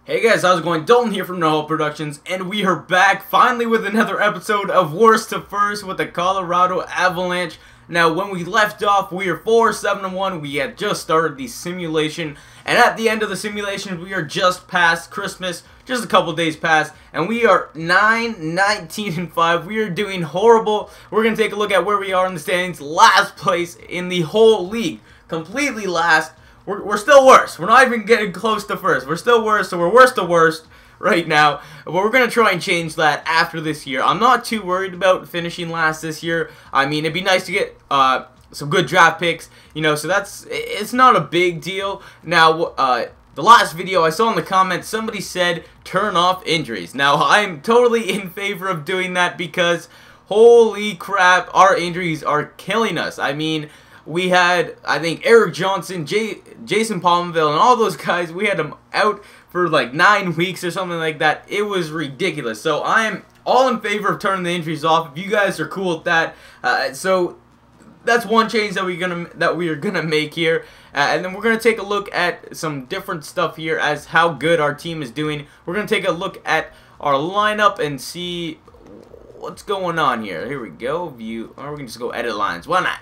Hey guys, how's it going? Dalton here from NHL Productions, and we are back finally with another episode of Worst to First with the Colorado Avalanche. Now, when we left off, we are 4-7-1. We had just started the simulation, and at the end of the simulation, we are just past Christmas, just a couple days past, and we are 9-19-5. We are doing horrible. We're going to take a look at where we are in the standings. Last place in the whole league, completely last. We're still worse. We're not even getting close to first. We're still worse, so we're worst to worst right now. But we're going to try and change that after this year. I'm not too worried about finishing last this year. I mean, it'd be nice to get some good draft picks, you know, so it's not a big deal. Now, the last video I saw in the comments, somebody said turn off injuries. Now, I'm totally in favor of doing that because, holy crap, our injuries are killing us. I mean, we had, I think, Eric Johnson, Jason Palmville, and all those guys, we had them out for like 9 weeks or something like that. It was ridiculous. So I am all in favor of turning the injuries off. If you guys are cool with that, so that's one change that we are gonna make here. And then we're gonna take a look at some different stuff here as how good our team is doing. We're gonna take a look at our lineup and see what's going on here. Here we go. View, or we can just go edit lines. Why not?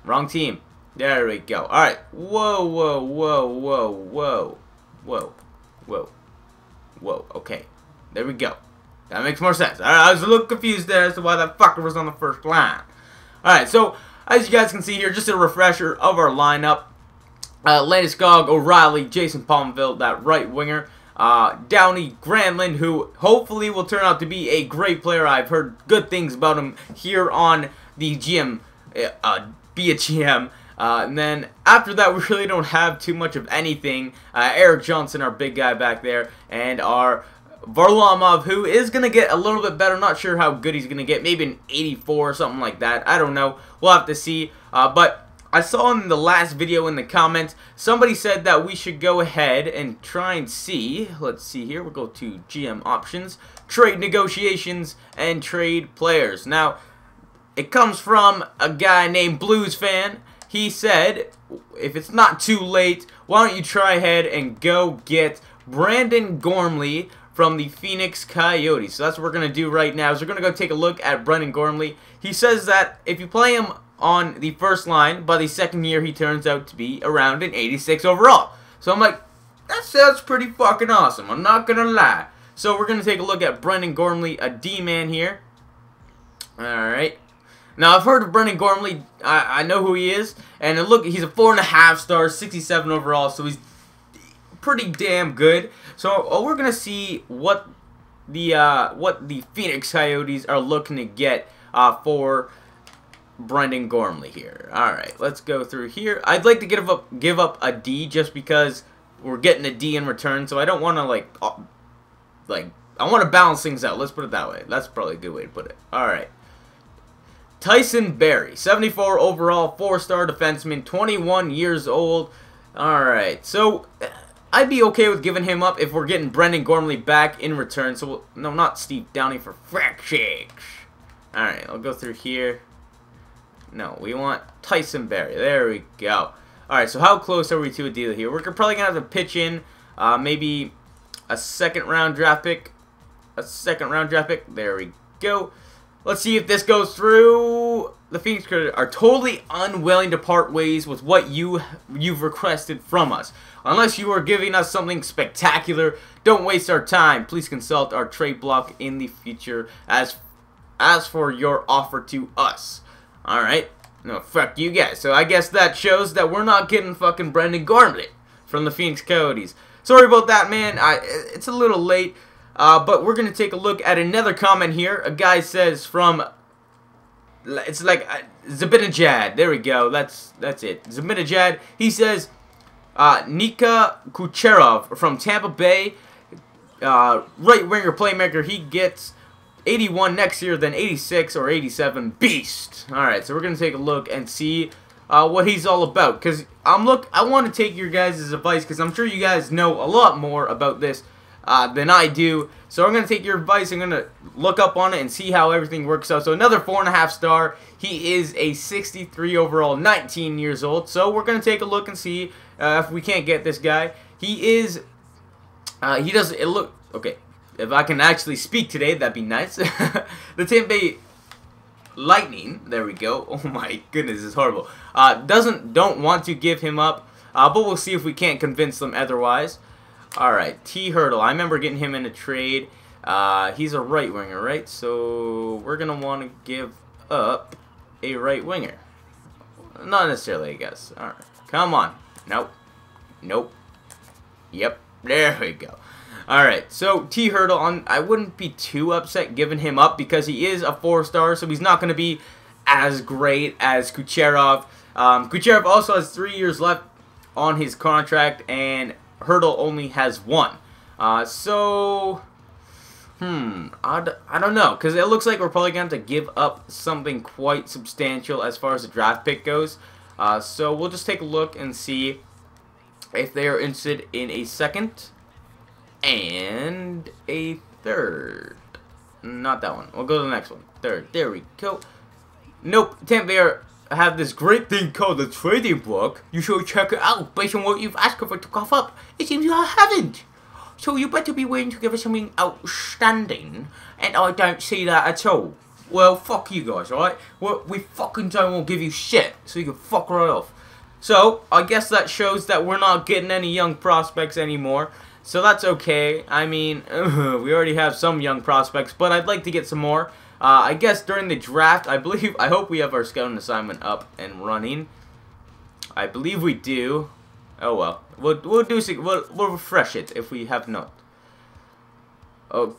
Wrong team. There we go. Alright. Whoa, whoa, whoa, whoa, whoa. Whoa. Whoa. Whoa. Okay. There we go. That makes more sense. Alright, I was a little confused there as to why that fucker was on the first line. Alright, so, as you guys can see here, just a refresher of our lineup. Landeskog, O'Reilly, Jason Palmville, that right winger. Downey, Granlund, who hopefully will turn out to be a great player. I've heard good things about him here on the GM, be a GM. And then after that, we really don't have too much of anything. Eric Johnson, our big guy back there, and our Varlamov, who is going to get a little bit better. Not sure how good he's going to get. Maybe an 84 or something like that. I don't know. We'll have to see. But I saw in the last video in the comments, somebody said that we should go ahead and try and see. Let's see here. We'll go to GM options, trade negotiations, and trade players. Now, it comes from a guy named Blues Fan. He said, if it's not too late, why don't you try ahead and go get Brandon Gormley from the Phoenix Coyotes. So that's what we're going to do right now. So we're going to go take a look at Brandon Gormley. He says that if you play him on the first line, by the second year he turns out to be around an 86 overall. So I'm like, that sounds pretty fucking awesome. I'm not going to lie. So we're going to take a look at Brandon Gormley, a D-man here. Alright. Now, I've heard of Brandon Gormley. I know who he is. And look, he's a 4.5 star, 67 overall, so he's pretty damn good. So we're going to see what the Phoenix Coyotes are looking to get for Brandon Gormley here. Alright, let's go through here. I'd like to give up a D just because we're getting a D in return, so I don't want to, I want to balance things out. Let's put it that way. That's probably a good way to put it. Alright. Tyson Barrie, 74 overall, 4-star defenseman, 21 years old. Alright, so I'd be okay with giving him up if we're getting Brandon Gormley back in return. So, no, not Steve Downey, for frack shakes. Alright, I'll go through here. No, we want Tyson Barrie. There we go. Alright, so how close are we to a deal here? We're probably going to have to pitch in maybe a second-round draft pick. There we go. Let's see if this goes through. The Phoenix Coyotes are totally unwilling to part ways with what you've requested from us. Unless you are giving us something spectacular, don't waste our time. Please consult our trade block in the future as for your offer to us. Alright. No, fuck you guys. So I guess that shows that we're not getting fucking Brandon Gormley from the Phoenix Coyotes. Sorry about that, man. It's a little late. But we're going to take a look at another comment here. A guy says from, it's like Zabinajad. There we go. That's it. Zabinajad. He says, Nika Kucherov from Tampa Bay, right winger playmaker. He gets 81 next year, then 86 or 87. Beast. Alright, so we're going to take a look and see what he's all about. Because I want to take your guys' advice because I'm sure you guys know a lot more about this than I do. So I'm going to take your advice. I'm going to look up on it and see how everything works out. So another 4.5 star. He is a 63 overall, 19 years old. So we're going to take a look and see if we can't get this guy. He is He does. It look okay. If I can actually speak today, that'd be nice. The Tampa Bay Lightning. There we go. Oh my goodness, it's horrible. Don't want to give him up. But we'll see if we can't convince them otherwise. All right, T. Hurdle. I remember getting him in a trade. He's a right winger, right? So we're gonna want to give up a right winger. Not necessarily, I guess. All right, come on. Nope. Nope. Yep. There we go. All right. So T. Hurdle. I wouldn't be too upset giving him up because he is a 4-star, so he's not gonna be as great as Kucherov. Kucherov also has 3 years left on his contract, and Hurdle only has 1. I don't know, because it looks like we're probably going to have to give up something quite substantial as far as the draft pick goes. So we'll just take a look and see if they are interested in a 2nd and a 3rd. Not that one. We'll go to the next one. 3rd. There we go. Nope. Tampa Bay have this great thing called the trading block. You should check it out based on what you've asked for to cough up. It seems you haven't. So you better be willing to give us something outstanding. And I don't see that at all. Well, fuck you guys, alright? We fucking don't want to give you shit. So you can fuck right off. So, I guess that shows that we're not getting any young prospects anymore. So that's okay. I mean, we already have some young prospects. But I'd like to get some more. I guess during the draft, I hope we have our scouting assignment up and running. I believe we do. Oh well, we'll refresh it if we have not. Oh,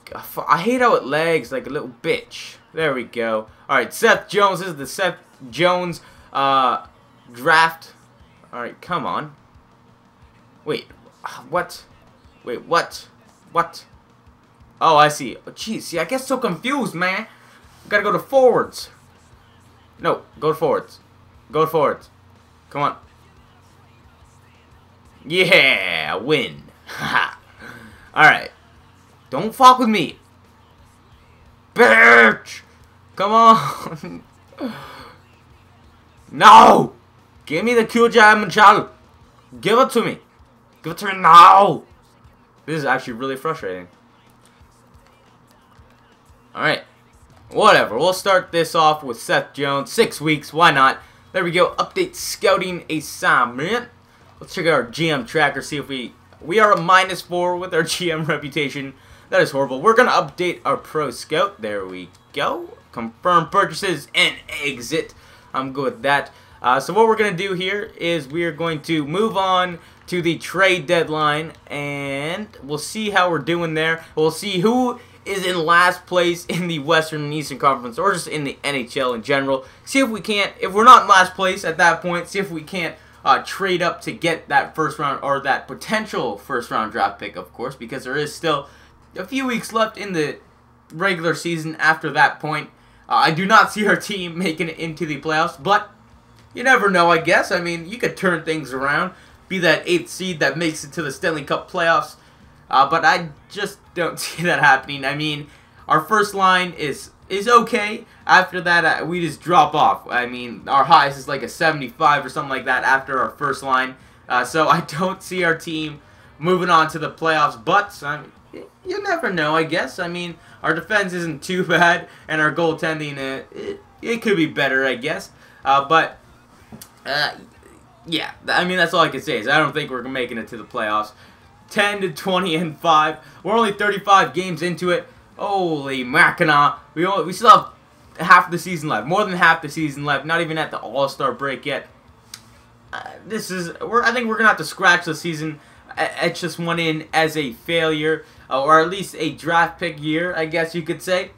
I hate how it lags like a little bitch. There we go. All right, Seth Jones. This is the Seth Jones draft. All right, come on. Wait, what? Wait, what? What? Oh, I see. Oh, jeez, see, I get so confused, man. Gotta go to forwards. No, go to forwards. Go to forwards. Come on. Yeah, win. Alright. Don't fuck with me. Bitch! Come on. No! Give me the NHL. Give it to me. Give it to me now. This is actually really frustrating. Alright. Whatever, we'll start this off with Seth Jones. 6 weeks, why not? There we go, update scouting assignment. Let's check out our GM tracker, see if we are a -4 with our GM reputation. That is horrible. We're going to update our pro scout. There we go. Confirm purchases and exit. I'm good with that. So what we're going to do here is we are going to move on to the trade deadline, and we'll see how we're doing there. We'll see who is in last place in the Western and Eastern Conference, or just in the NHL in general. See if we can't, if we're not in last place at that point, see if we can't trade up to get that first round, or that potential first round draft pick, of course, because there is still a few weeks left in the regular season after that point. I do not see our team making it into the playoffs, but you never know, I guess. I mean, you could turn things around, be that 8th seed that makes it to the Stanley Cup playoffs. But I just don't see that happening. I mean, our first line is okay. After that, we just drop off. I mean, our highest is like a 75 or something like that after our first line. So I don't see our team moving on to the playoffs. But you never know, I guess. I mean, our defense isn't too bad, and our goaltending, it could be better, I guess. Yeah, I mean, that's all I can say is I don't think we're making it to the playoffs. 10-20-5. We're only 35 games into it. Holy Mackinac. We still have half the season left. More than half the season left. Not even at the All-Star break yet. I think we're gonna have to scratch the season. It just went in as a failure, or at least a draft pick year, I guess you could say.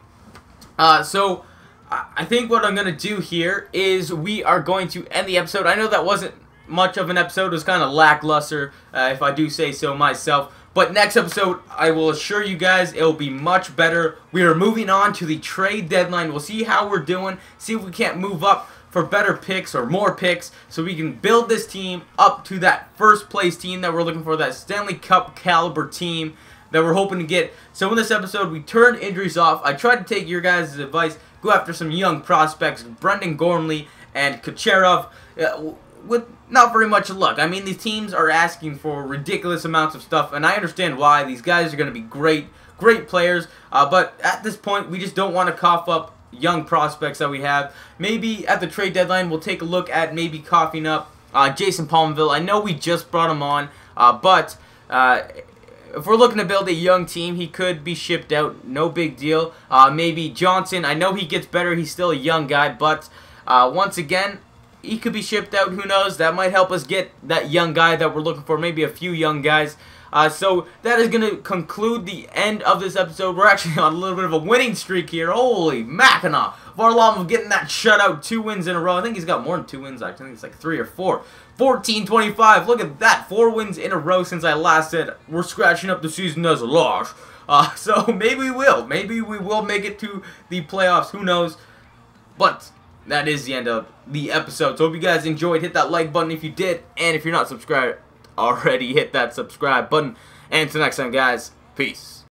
So I think what I'm gonna do here is we are going to end the episode. I know that wasn't much of an episode. It was kind of lackluster, if I do say so myself. But next episode, I will assure you guys, it will be much better. We are moving on to the trade deadline. We'll see how we're doing, see if we can't move up for better picks or more picks, so we can build this team up to that first place team that we're looking for, that Stanley Cup caliber team that we're hoping to get. So in this episode, we turned injuries off. I tried to take your guys' advice, go after some young prospects, Brendan Gormley and Kucherov. with not very much luck. I mean, these teams are asking for ridiculous amounts of stuff, and I understand why. These guys are going to be great players, but at this point, we just don't want to cough up young prospects that we have. Maybe at the trade deadline, we'll take a look at maybe coughing up Jason Palmville. I know we just brought him on, but if we're looking to build a young team, he could be shipped out. No big deal. Maybe Johnson. I know he gets better. He's still a young guy, but once again, he could be shipped out. Who knows? That might help us get that young guy that we're looking for. Maybe a few young guys. So that is going to conclude the end of this episode. We're actually on a little bit of a winning streak here. Holy Mackinac. Varlamov getting that shutout. 2 wins in a row. I think he's got more than 2 wins, actually. I think it's like 3 or 4. 14-25. Look at that. 4 wins in a row since I last said we're scratching up the season as a loss. So maybe we will. Maybe we will make it to the playoffs. Who knows? But that is the end of the episode. So hope you guys enjoyed. Hit that like button if you did. And if you're not subscribed already, hit that subscribe button. And until next time, guys, peace.